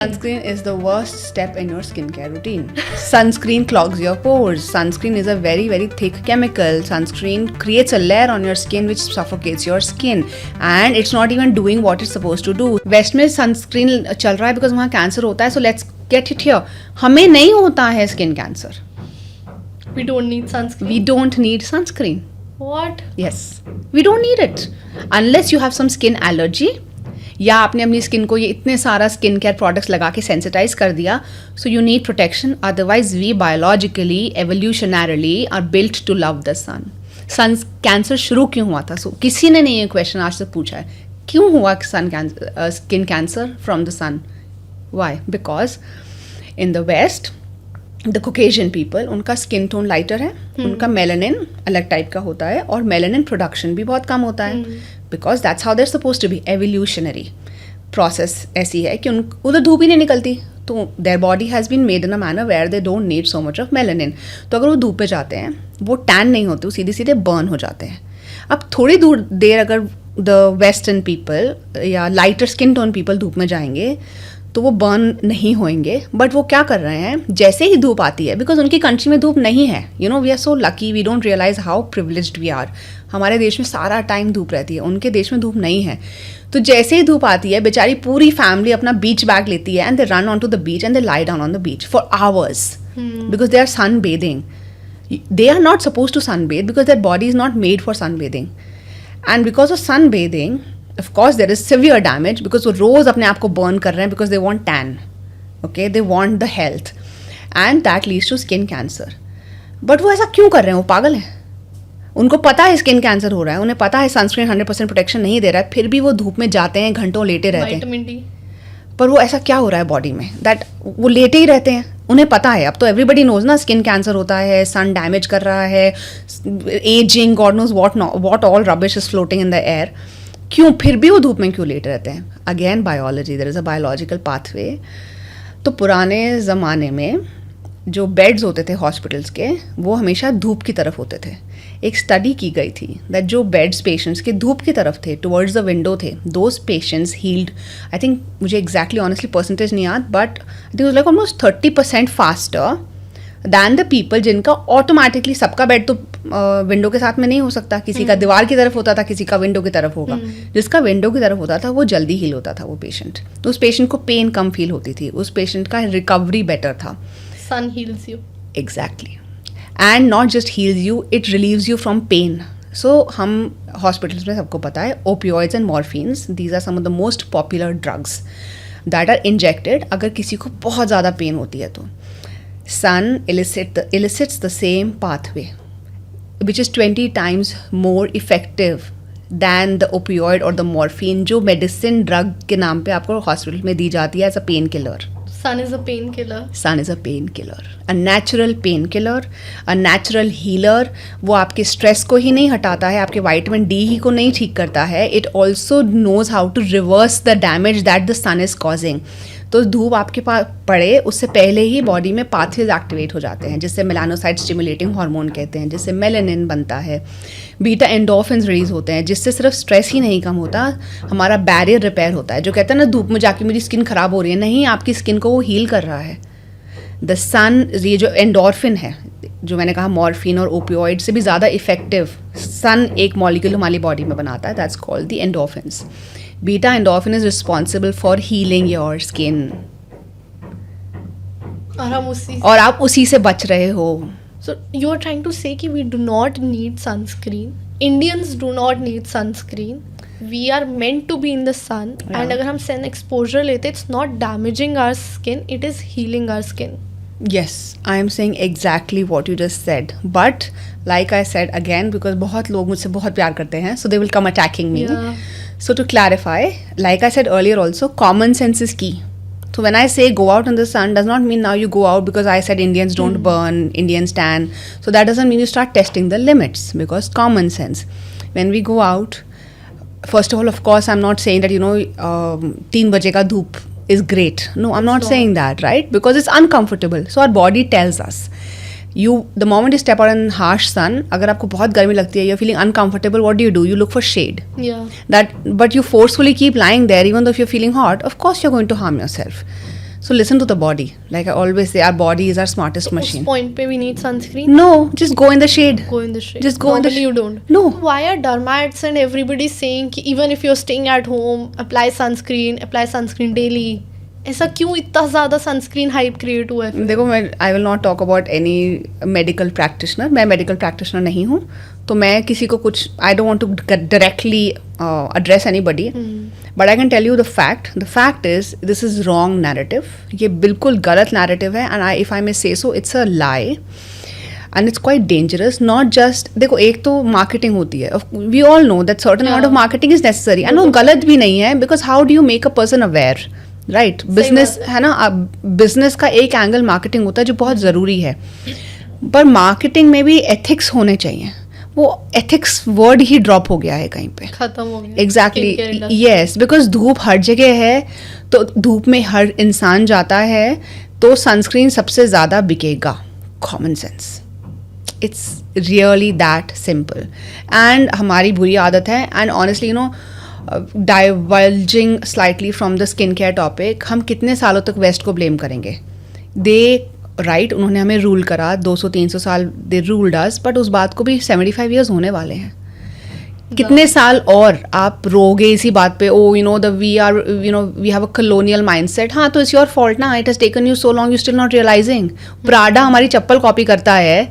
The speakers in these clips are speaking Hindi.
Sunscreen is the worst step in your skincare routine. Sunscreen clogs your pores. Sunscreen is a very, very thick chemical. Sunscreen creates a layer on your skin which suffocates your skin. And it's not even doing what it's supposed to do. West में sunscreen चल रहा है because वहाँ cancer होता है. So let's get it here. हमें नहीं होता है skin cancer. We don't need sunscreen. We don't need sunscreen. What? Yes. We don't need it. Unless you have some skin allergy. या आपने अपनी स्किन को ये इतने सारा स्किन केयर प्रोडक्ट्स लगा के सेंसिटाइज कर दिया, so you need protection. Otherwise we biologically evolutionarily are built to love the sun cancer शुरू क्यों हुआ था? सो किसी ने नहीं ये क्वेश्चन आज तक पूछा है क्यों हुआ skin cancer from the sun. Why? Because in the west the Caucasian people, उनका स्किन टोन लाइटर है, उनका मेलानिन अलग टाइप का होता है और मेलानिन प्रोडक्शन भी बहुत कम होता है. Because that's how they're suppose to be. Evolutionary process ऐसी है कि उधर धूप ही नहीं निकलती, तो their body has been made in a manner where they don't need so much of melanin. तो अगर वो धूप पे जाते हैं वो टैन नहीं होते, वो सीधे सीधे बर्न हो जाते हैं. अब थोड़ी देर अगर द वेस्टर्न पीपल या लाइटर स्किन टोन पीपल धूप में जाएंगे तो वो बर्न नहीं होंगे. बट वो क्या कर रहे हैं, जैसे ही धूप आती है, बिकॉज उनकी कंट्री में धूप नहीं है, you know we are so lucky, we don't realise how privileged we are. हमारे देश में सारा टाइम धूप रहती है, उनके देश में धूप नहीं है. तो जैसे ही धूप आती है बेचारी पूरी फैमिली अपना बीच बैग लेती है and they run on to the beach and they lie down on the beach for hours because they are sun bathing. They are not supposed to sunbathe because their body is not made for sunbathing. And because of sunbathing, of course, there is severe damage because वो रोज अपने आप को burn कर रहे हैं because they want tan. Okay, they want the health. And that leads to skin cancer. But वो ऐसा क्यों कर रहे हैं? वो पागल हैं. उनको पता है स्किन कैंसर हो रहा है, उन्हें पता है सनस्क्रीन 100% प्रोटेक्शन नहीं दे रहा है, फिर भी वो धूप में जाते हैं, घंटों लेटे रहते हैं. Vitamin D. पर वो ऐसा क्या हो रहा है बॉडी में दैट वो लेटे ही रहते हैं. उन्हें पता है, अब तो एवरीबडी नोज ना स्किन कैंसर होता है, सन डैमेज कर रहा है, ageing, God knows what all rubbish is floating in the air. क्यों फिर भी वो धूप में क्यों लेटे रहते हैं? Again biology, there is a biological pathway. तो पुराने ज़माने में जो बेड्स होते थे हॉस्पिटल्स के वो हमेशा धूप की तरफ होते थे. एक स्टडी की गई थी दैट जो बेड्स पेशेंट्स के धूप की तरफ थे, टुवर्ड्स द विंडो थे, those patients healed, I think मुझे एग्जैक्टली ऑनेस्टली परसेंटेज नहीं याद, but I think like almost 30% faster than the people जिनका ऑटोमेटिकली, सबका बेड तो विंडो के साथ में नहीं हो सकता, किसी का दीवार की तरफ होता था, किसी का विंडो की तरफ होगा. जिसका विंडो की तरफ होता था वो जल्दी हील होता था वो पेशेंट. तो उस पेशेंट को पेन कम फील होती थी, उस पेशेंट का रिकवरी बेटर था. Sun heals you. Exactly. And not just heals you, it relieves you from pain. So हम हॉस्पिटल्स में सबको पता है opioids and morphines, these are some of the most popular drugs that are injected अगर किसी को बहुत ज़्यादा पेन होती है तो. Sun elicits the same pathway which is 20 times more effective than the opioid or the morphine जो मेडिसिन ड्रग के नाम पे आपको हॉस्पिटल में दी जाती है as a painkiller. Sun is a painkiller. Sun is a painkiller, a natural painkiller, a natural healer. वो आपके स्ट्रेस को ही नहीं हटाता है, आपके विटामिन डी ही को नहीं ठीक करता है. It also knows how to reverse the damage that the sun is causing. तो धूप आपके पास पड़े उससे पहले ही बॉडी में पाथवेज एक्टिवेट हो जाते हैं, जिससे मेलानोसाइट स्टिमुलेटिंग हार्मोन कहते हैं, जिससे मेलानिन बनता है, बीटा एंडोर्फिन्स रिलीज होते हैं, जिससे सिर्फ स्ट्रेस ही नहीं कम होता, हमारा बैरियर रिपेयर होता है. जो कहते हैं ना धूप में जाके मेरी स्किन खराब हो रही है, नहीं, आपकी स्किन को वो हील कर रहा है. द सन, ये जो एंडोर्फिन है, जो मैंने कहा मॉर्फिन और ओपियोइड से भी ज़्यादा इफेक्टिव सन एक मॉलिक्यूल हमारी बॉडी में बनाता है, that's called the endorphins. Beta endorphin is responsible for healing your skin. और आप उसी से बच रहे हो. So you are trying to say कि we do not need sunscreen. Indians do not need sunscreen. We are meant to be in the sun. Yeah. And अगर हम sun exposure लेते, it's not damaging our skin, it is healing our skin. Yes, I am saying exactly what you just said. But like I said again, because बहुत लोग मुझसे बहुत प्यार करते हैं, so they will come attacking me. Yeah. So to clarify, like I said earlier also, common sense is key. So when I say go out in the sun does not mean now you go out because I said Indians don't burn, Indians tan. So that doesn't mean you start testing the limits, because common sense. When we go out, first of all, of course, I'm not saying that, 3 baje ka dhoop is great. No, I'm not saying that, right? Because it's uncomfortable. So our body tells us. The moment you step out in harsh sun, अगर आपको बहुत गर्मी लगती है, you're feeling uncomfortable, what do? You look for shade. Yeah. But you forcefully keep lying there even though if you're feeling hot, of course you're going to harm yourself. So listen to the body. Like I always say, our body is our smartest उस machine. point पे we need sunscreen. No, just go in the shade. Go in the shade. Just go in the Normally you don't. No. Why are dermats and everybody saying कि even if you're staying at home, apply sunscreen daily? ऐसा क्यों इतना ज़्यादा सनस्क्रीन हाइप क्रिएट हुआ है? देखो, मैं I will not talk about any medical practitioner. मैं मेडिकल प्रैक्टिशनर नहीं हूँ, तो मैं किसी को कुछ I don't want to directly address anybody, but I can tell you the fact is this is wrong narrative. ये बिल्कुल गलत नैरेटिव है, and if I may say so, it's a lie and it's quite dangerous. Not just, देखो, एक तो मार्केटिंग होती है, we all know that certain amount of marketing is necessary, and वो गलत भी नहीं है, because how do you make a person aware, right? Business है ना, बिजनेस का एक एंगल मार्केटिंग होता है जो बहुत ज़रूरी है, पर मार्केटिंग में भी एथिक्स होने चाहिए. वो एथिक्स वर्ड ही ड्रॉप हो गया है कहीं पे, खत्म हो गया. एग्जैक्टली, यस, बिकॉज धूप हर जगह है, तो धूप में हर इंसान जाता है, तो सनस्क्रीन सबसे ज़्यादा बिकेगा. Common sense, it's really that simple. And हमारी बुरी आदत है, and honestly you know, diverging slightly from the skin care topic, हम कितने सालों तक वेस्ट को ब्लेम करेंगे? दे राइट, उन्होंने हमें रूल करा 200-300 साल, दे रूल्ड अस, बट उस बात को भी 75 ईयर्स होने वाले हैं. कितने साल और आप रोगे इसी बात पे? Oh you know the we have a colonial mindset. हाँ, तो इट्स योर फॉल्ट ना, it has taken you so long, you still not realising. Prada हमारी चप्पल कॉपी करता है,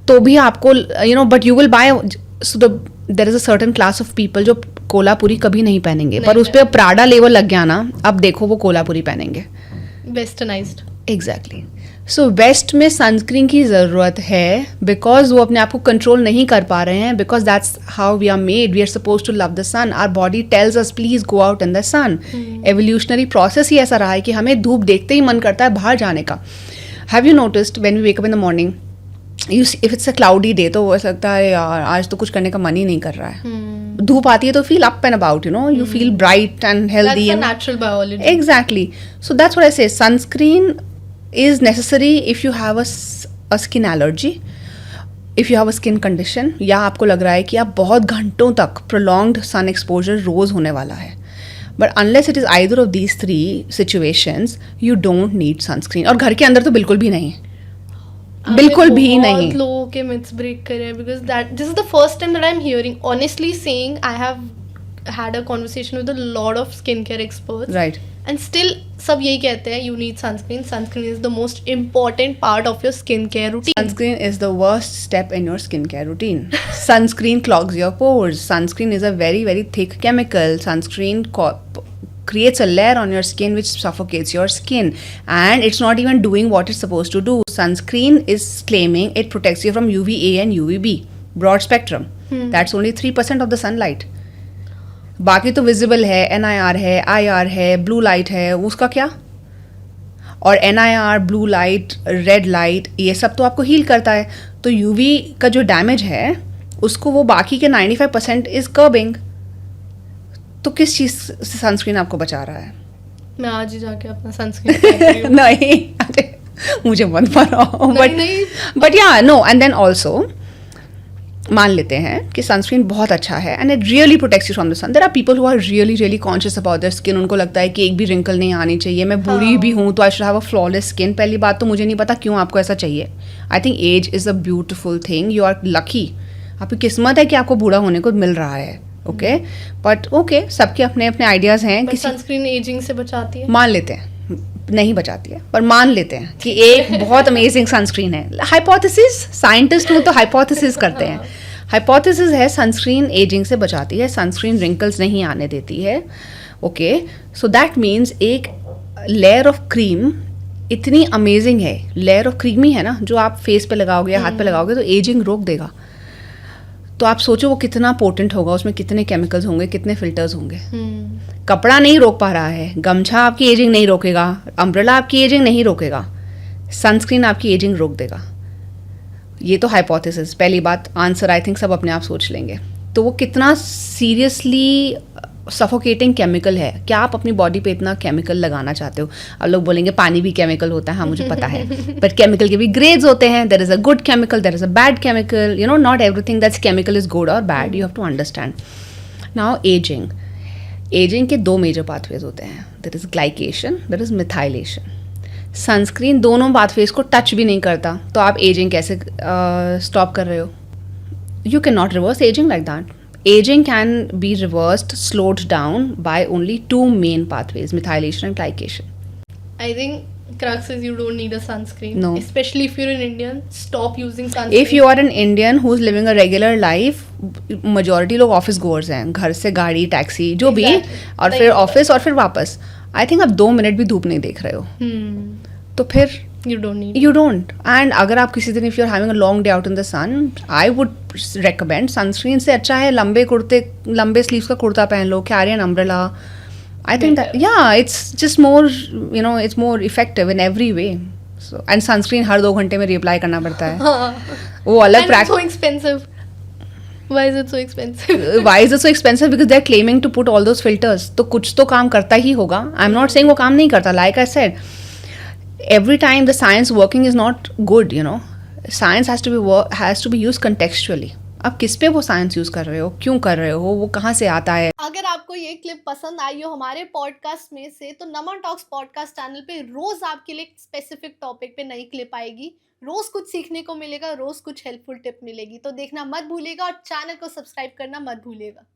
तो भी आपको you know, but you will buy. So there is a certain class of people जो कोलापुरी कभी नहीं पहनेंगे, पर उस पर प्राडा लेवल लग गया ना, अब देखो वो कोलापुरी पहनेंगे. वेस्टर्नाइज्ड. एग्जैक्टली. सो वेस्ट में सनस्क्रीन की ज़रूरत है, बिकॉज वो अपने आप को कंट्रोल नहीं कर पा रहे हैं, because that's how we are made. We are suppose to love the sun. Our body tells us please go out in the sun. Evolutionary process ही ऐसा रहा है कि हमें धूप देखते ही मन करता है बाहर जाने का. Have you noticed when we wake up in the morning, if it's a cloudy day, तो वो ऐसा लगता है यार आज तो कुछ करने का मन ही नहीं कर रहा है. धूप आती है तो fill up and about, you know, you feel bright and healthy. That's a natural biology. Exactly. So that's what I say. Sunscreen is necessary if you have a skin allergy, if you have a skin condition, या आपको लग रहा है कि आप बहुत घंटों तक prolonged sun exposure रोज होने वाला है. But unless it is either of these three situations, you don't need sunscreen. और घर के अंदर तो बिल्कुल भी नहीं. बिल्कुल भी नहीं. बहुत लोगों के मिथ्स ब्रेक करे हैं, because this is the first time that I'm hearing, honestly saying, I have had a conversation with a lot of skincare experts, Right. and still सब यही कहते हैं you need sunscreen is the most important part of your skincare routine. Sunscreen is the worst step in your skincare routine. Sunscreen clogs your pores. Sunscreen is a very, very thick chemical. Sunscreen creates a layer on your skin which suffocates your skin, and it's not even doing what it's supposed to do. Sunscreen is claiming it protects you from UVA and UVB, broad spectrum. That's only 3% of the sunlight. बाकी तो विजिबल है, NIR है, IR है, ब्लू लाइट है, उसका क्या? और NIR, blue light, red light, ये सब तो आपको हील करता है. तो UV का जो डैमेज है उसको वो बाकी के 95% इज कर्बिंग. तो किस चीज़ से सनस्क्रीन आपको बचा रहा है? मैं आज ही जाके अपना सनस्क्रीन नहीं, अरे मुझे मत मारो. बट या नो, एंड देन ऑल्सो मान लेते हैं कि सनस्क्रीन बहुत अच्छा है and it really protects you from the sun. There are people who are really really conscious about their skin. उनको लगता है कि एक भी रिंकल नहीं आनी चाहिए, मैं बूढ़ी भी हूँ तो I should have a flawless skin. पहली बात तो मुझे नहीं पता क्यों आपको ऐसा चाहिए. I think age is a beautiful thing. You are lucky, आपकी किस्मत है कि आपको बूढ़ा होने को मिल रहा है. ओके, बट ओके, सबके अपने अपने आइडियाज़ हैं. किसी सनस्क्रीन एजिंग से बचाती है, मान लेते हैं, नहीं बचाती है, पर मान लेते हैं कि एक बहुत अमेजिंग सनस्क्रीन है. हाइपोथेसिस, साइंटिस्ट हो तो हाइपोथेसिस करते हैं. हाइपोथेसिस है सनस्क्रीन एजिंग से बचाती है, सनस्क्रीन रिंकल्स नहीं आने देती है. ओके, सो दैट मीन्स एक लेयर ऑफ क्रीम इतनी अमेजिंग है, लेयर ऑफ क्रीमी है ना, जो आप फेस पे लगाओगे, हाथ पे लगाओगे तो एजिंग रोक देगा. तो आप सोचो वो कितना पोटेंट होगा, उसमें कितने केमिकल्स होंगे, कितने फिल्टर्स होंगे. कपड़ा नहीं रोक पा रहा है, गमछा आपकी एजिंग नहीं रोकेगा, अम्ब्रेला आपकी एजिंग नहीं रोकेगा, सनस्क्रीन आपकी एजिंग रोक देगा. ये तो हाइपोथेसिस. पहली बात, आंसर आई थिंक सब अपने आप सोच लेंगे. तो वो कितना सीरियसली सफोकेटिंग केमिकल है. क्या आप अपनी बॉडी पे इतना केमिकल लगाना चाहते हो? अब लोग बोलेंगे पानी भी केमिकल होता है. हाँ, मुझे पता है, बट केमिकल के भी ग्रेड्स होते हैं. There is a good chemical, there is a bad chemical. You know, not everything that's chemical is good और bad. You have to understand. Now ageing के दो मेजर पाथवेज होते हैं. There is glycation, there is methylation. Sunscreen दोनों पाथवेज को टच भी नहीं करता, तो आप एजिंग कैसे स्टॉप कर रहे हो? You cannot reverse aging like that. Aging can be reversed, slowed down by only two main pathways, methylation and glycation. I think crux is you don't need a sunscreen. No. Especially if you're an Indian, stop using sunscreen. If you are an Indian who's living a regular life, majority लोग ऑफिस गोअर्स हैं, घर से गाड़ी टैक्सी जो भी, Exactly. और Like फिर that. ऑफिस और फिर वापस, आई थिंक आप 2 मिनट भी धूप नहीं देख रहे हो, तो फिर You don't need. You don't. And अगर आप किसी दिन if you are having a long day out in the sun, I would recommend sunscreen से अच्छा है लंबे स्लीव्स का कुर्ता पहन लो, carry an umbrella. I think that it's just more it's more effective in every way. So and sunscreen हर 2 घंटे में रिअप्लाई करना पड़ता है, वो अलग And it's so expensive. Why is it so expensive? Why is it so expensive? Because they're claiming to put all those filters. तो कुछ तो काम करता ही होगा. I'm not saying वो काम नहीं करता. Like I said, every time the science working is not good, you know. Science has to be used contextually. आप किस पे वो साइंस यूज कर रहे हो, क्यों कर रहे हो, वो कहाँ से आता है? अगर आपको ये क्लिप पसंद आई हो हमारे पॉडकास्ट में से, तो नमन टॉक्स पॉडकास्ट चैनल पे रोज आपके लिए एक स्पेसिफिक टॉपिक पे नई क्लिप आएगी. रोज कुछ सीखने को मिलेगा, रोज कुछ हेल्पफुल टिप मिलेगी, तो देखना मत भूलिएगा और चैनल को सब्सक्राइब करना मत भूलिएगा.